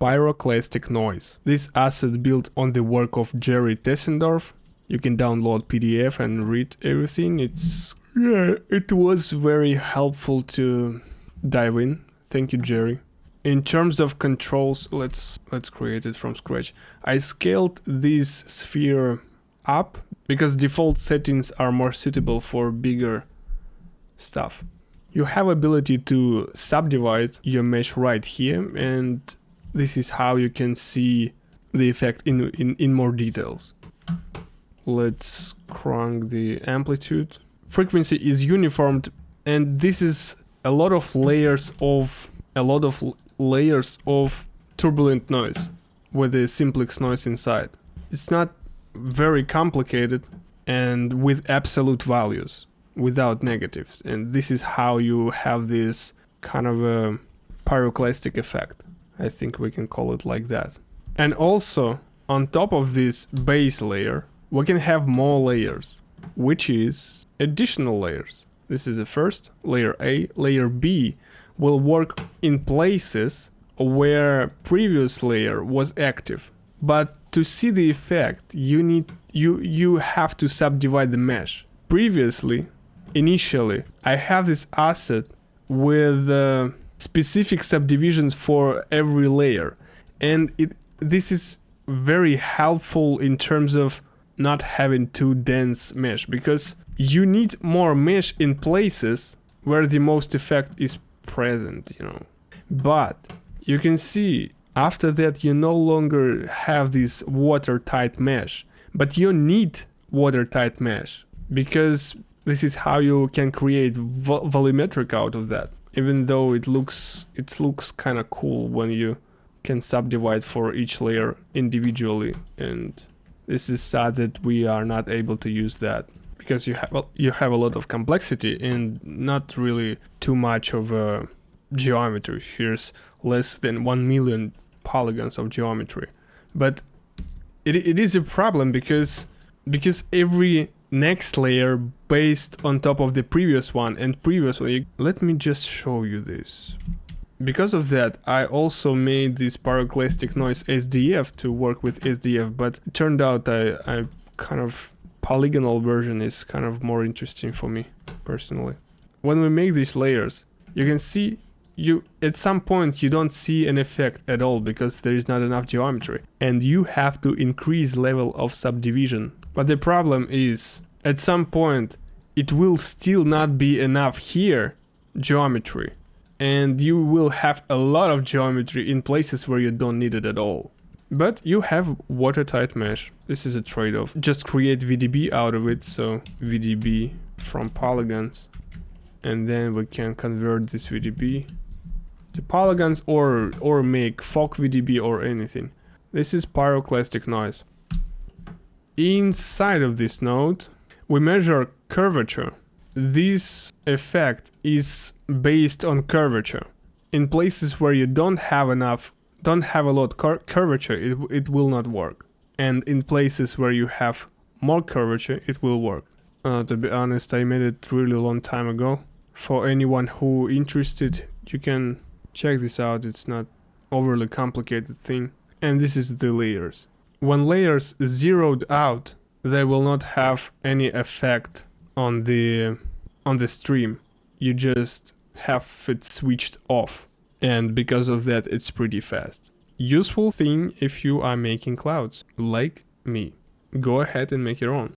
pyroclastic noise. This asset built on the work of Jerry Tessendorf. You can download PDF and read everything. It was very helpful to dive in. Thank you, Jerry. In terms of controls, let's create it from scratch. I scaled this sphere up because default settings are more suitable for bigger stuff. You have ability to subdivide your mesh right here, and this is how you can see the effect in more details. Let's crank the amplitude. Frequency is uniformed, and this is a lot of layers of turbulent noise with a simplex noise inside. It's not very complicated and with absolute values, without negatives, and this is how you have this kind of a pyroclastic effect. I think we can call it like that. And also, on top of this base layer, we can have more layers, which is additional layers. This is the first, layer A. Layer B will work in places where previous layer was active. But to see the effect, you have to subdivide the mesh. Initially, I have this asset with specific subdivisions for every layer, and this is very helpful in terms of not having too dense mesh, because you need more mesh in places where the most effect is present, But you can see after that you no longer have this watertight mesh, but you need watertight mesh because this is how you can create volumetric out of that. Even though it looks kind of cool when you can subdivide for each layer individually, and this is sad that we are not able to use that because you have a lot of complexity and not really too much of a geometry. Here's less than 1 million polygons of geometry, but it is a problem because every next layer based on top of the previous one and previous one. Let me just show you this. Because of that, I also made this pyroclastic noise SDF to work with SDF, but it turned out I kind of polygonal version is kind of more interesting for me personally. When we make these layers, you can see at some point you don't see an effect at all because there is not enough geometry, and you have to increase level of subdivision. But the problem is, at some point, it will still not be enough here, geometry. And you will have a lot of geometry in places where you don't need it at all. But you have watertight mesh. This is a trade-off. Just create VDB out of it, so VDB from polygons. And then we can convert this VDB to polygons or make fog VDB or anything. This is pyroclastic noise. Inside of this node, we measure curvature. This effect is based on curvature. In places where you don't have a lot curvature, it will not work. And in places where you have more curvature, it will work. To be honest, I made it really long time ago. For anyone who interested, you can check this out. It's not overly complicated thing. And this is the layers. When layers zeroed out, they will not have any effect on the stream. You just have it switched off, and because of that it's pretty fast. Useful thing if you are making clouds like me. Go ahead and make your own.